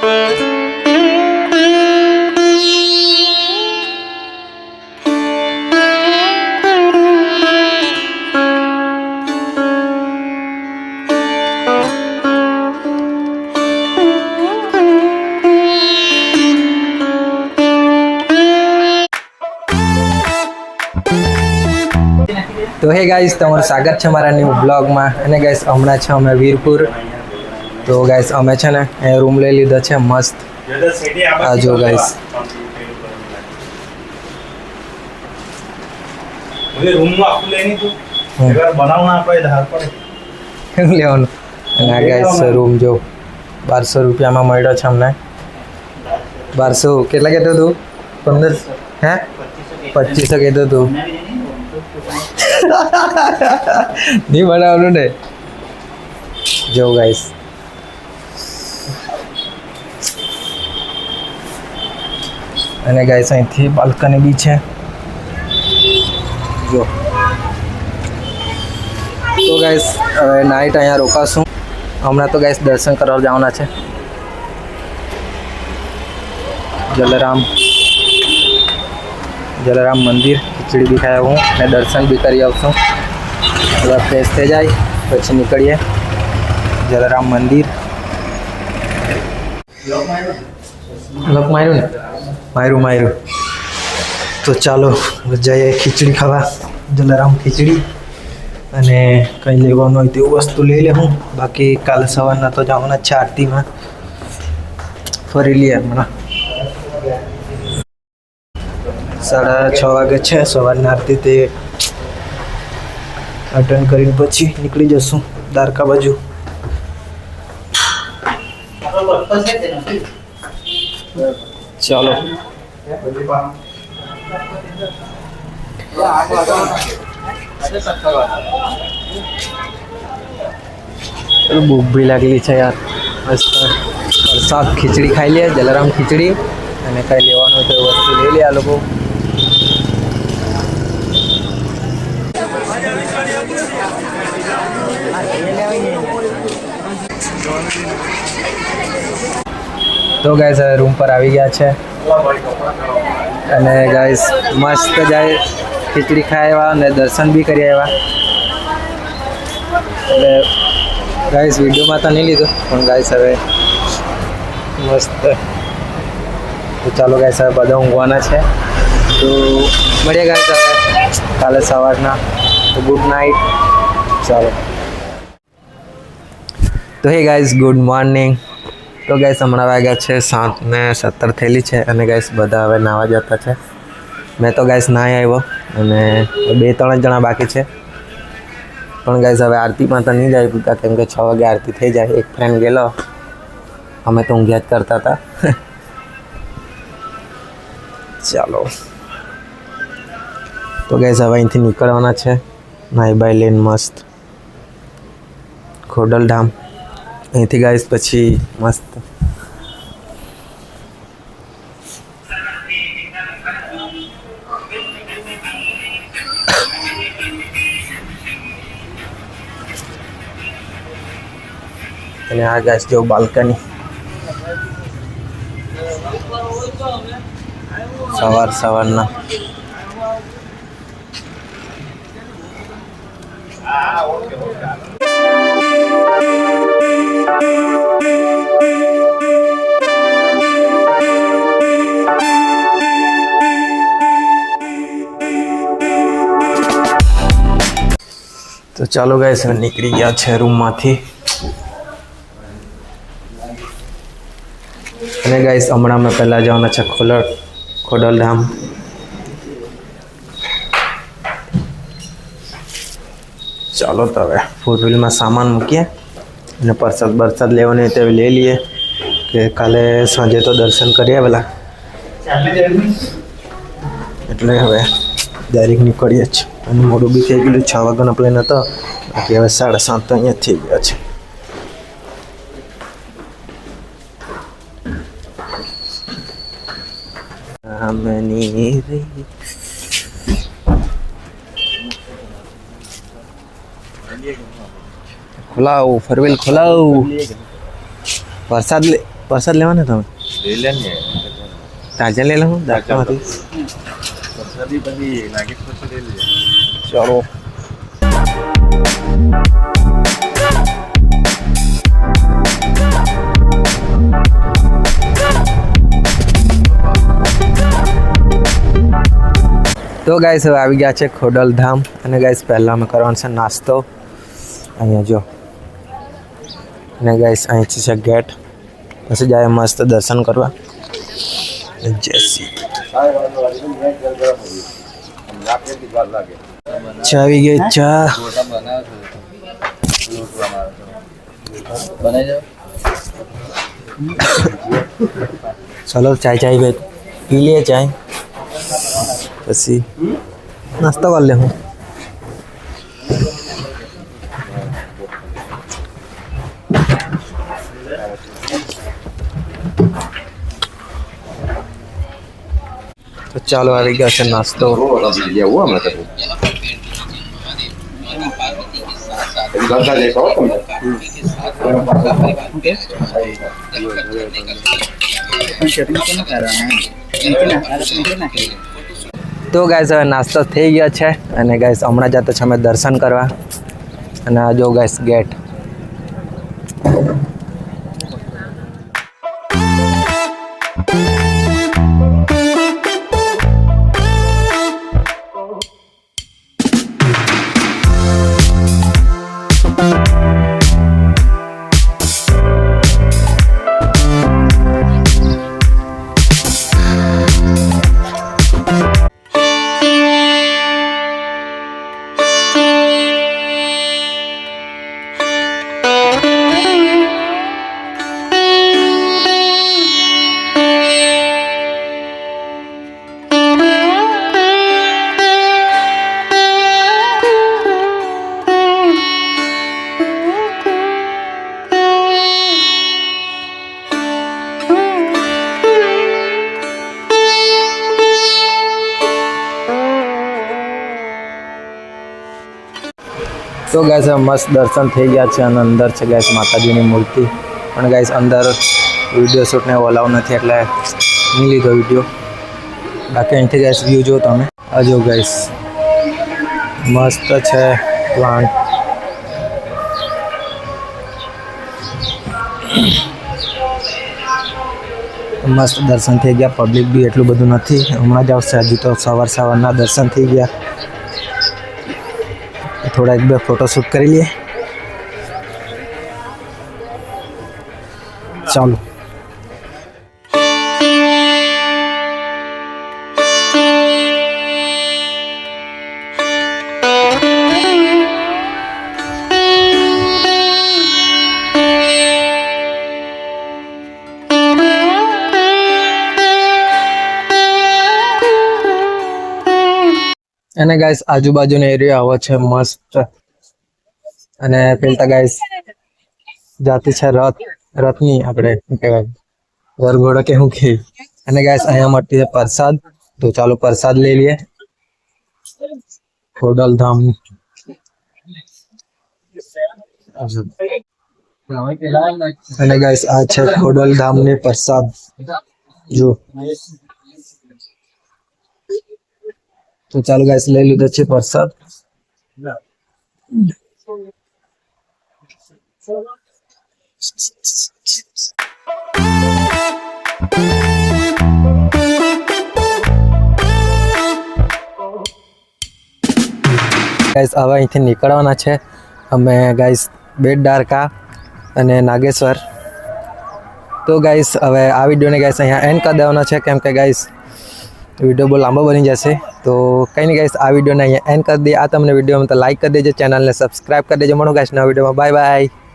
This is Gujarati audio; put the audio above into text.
तो हे गाइस તમારું સ્વાગત છે મારા ન્યૂ બ્લોગમાં અને ગાइस હમણાં છે અમે વીરપુર તો ગાइस અમે છે ને એ રૂમ લઈ લીધો છે મસ્ત આ જો ગાइस मुझे रूम में आपको लेनी तो अगर बनावना આપણે ધાર પડે કેમ લેવાનું અને આ ગાइस રૂમ જો 1200 રૂપિયામાં મળ્યો છે અમને 1200 કેટલા કહેતો તું 15 હે 2500 કહેતો તું नहीं बनावनु ने जो गाइस અને ગાइस અહીંથી બાલ્કની બી છે જો તો ગાइस હવે નાઈટ અહીંયા રોકાશું હમણાં તો ગાइस દર્શન કરવા જવાના છે જલારામ મંદિર खिचड़ी भी खाया हूँ ने दर्शन भी करी आवशुं थोड़ा फ्रेश थी जाए पछी निकलिए जलाराम मंदिर लॉक मार्यु ने मार्यु तो चलो जाइए खिचड़ी खावा जलाराम खिचड़ी अने कहीं लेवानुं होय तेवुं वस्तु लई लेवुं बाकी काल सवारना तो जवाना छे आरती में फरी लीए हमणां 6:30 वागे है सवार आरती ते अटेन्ड करीने पछी निकली जशुं द्वारका बाजू चलो भूख भी लगली है यार मस्त प्रसाद खिचड़ी खाई लिया जलाराम खिचड़ी અને કઈ લેવાનું તો વસ્તુ લઈ લે આ લોકો તો ગાઈસ હવે રૂમ પર આવી ગયા છે અને ગાઈસ મસ્ત જાય ખીચડી ખાવા અને દર્શન બી કરી આવ્યા એટલે ગાઈસ વિડીયોમાં તો નહીં લીધું પણ ગાઈસ હવે મસ્ત तो चलो गाइस अब बधा ऊँघवाना है तो बढ़िया गाइस काले सवारना तो गुड नाइट चलो तो हे गाइस गुड मॉर्निंग तो गाइस हमणा वाग्या छे 7:17 थयेली छे अने गाइस बधा हवे नावा जता छे मैं तो गाइस नाई आव्यो अने 2-3 जणा बाकी छे पण गाइस हवे आरती में तो नहीं जाई पूता केम के 6 वागे आरती थई जाए एक फ्रेंड गेलो हमें तो ऊँघ्या ज करता था चलो तो गाइस हवे अहींथी निकळवाना छे नाई बाई लेन मस्त खोडलधाम अहींथी गाइस पछी मस्त अने आ गाइस जो बाल्कनी सवार तो चलो गाइस निकली गया है रूम मांथी अने गाइस हमणां में पहला जवाना है खोडलधाम चलो तो हवे 4 व्हील में सामान मूकीए अने प्रसाद लेवानी तो ले लीए कि काले सांजे तो दर्शन करी आवेला एटले हवे डायरेक्ट निकळीए छ अने मोडું बी थई गयुं 6 वाग्यानो प्लेन हतो बाकी हवे 7:30 तो अहींया थई गया छे खोलाओ 4 व्हील खोलाओ प्रसाद ले પ્રસાદ લેવાના તમે લઈ લે ને તાજા લઈ લઉં દાંતમાંથી પ્રસાદી પછી નાગેશ પછી લઈ લે ચલો તો ગાઈસ હવે આવી ગયા છે ખોડલધામ અને ગાઈસ પહેલાં અમે કરવાનો છે નાસ્તો અહીંયા જો અને ગાઈસ અહીંથી છે ગેટ પછી જાય મસ્ત દર્શન કરવા જય શ્રી ચા આવી ગઈ ચા ચલો ચાય ચાય ભાઈ પી લે ચાય પછી નાસ્તો કરી લે હું તો ચાલો આવી ગયા છે નાસ્તો તો ગાઈસ હવે નાસ્તો થઈ ગયા છે અને ગાઈસ હમણાં જતા છે અમે દર્શન કરવા અને આ જો ગાઈસ ગેટ તો ગાઈસ મસ્ત દર્શન થઈ ગયા છે અને અંદર છે ગાઈસ માતાજીની મૂર્તિ પણ ગાઈસ અંદર વિડીયો શૂટને અલાઉ નથી એટલે નહીં લીધો વિડીયો બાકી અહીંથી ગાઈસ વ્યૂ જો તમે આ જો ગાઈસ મસ્ત છે પ્લાન્ટ મસ્ત દર્શન થઈ ગયા પબ્લિક બી એટલું બધું નથી હમણાં જ આવશે હજુ તો સવારના દર્શન થઈ ગયા थोड़ा एक बार फोटो शूट कर लिए चलो અને ગાઈસ આજુબાજુનો એરિયા આવો છે મસ્ત અને પેલતા ગાઈસ જાતિ છે રથની આપણે શું કહેવાય વરઘોડો કે શું કે અને ગાઈસ અહીંયા મળતી છે પ્રસાદ તો ચાલો પ્રસાદ લઈ લઈએ ખોડલધામ અને ગાઈસ આ છે ખોડલધામની પ્રસાદ જો તો ચાલો ગાઈસ લઈ લીધો છે પ્રસાદ ગાઈસ હવે અહીંથી નીકળવાના છે અમે ગાઈસ બેટ દ્વારકા અને નાગેશ્વર તો ગાઈસ હવે આ વિડીયોને ગાઈસ અહીંયા એન્ડ કરી દેવાનો છે કેમ કે ગાઈસ વિડીયો બહુ લાંબો બની જશે તો કંઈ નહીં ગાઈસ આ વિડીયોને અહીંયા એન્ડ કરી દઈએ આ તમને વિડીયોમાં તો લાઈક કરી દેજો ચેનલને સબસ્ક્રાઈબ કરી દેજો મળો ગાઈસ નવા વિડીયોમાં બાય બાય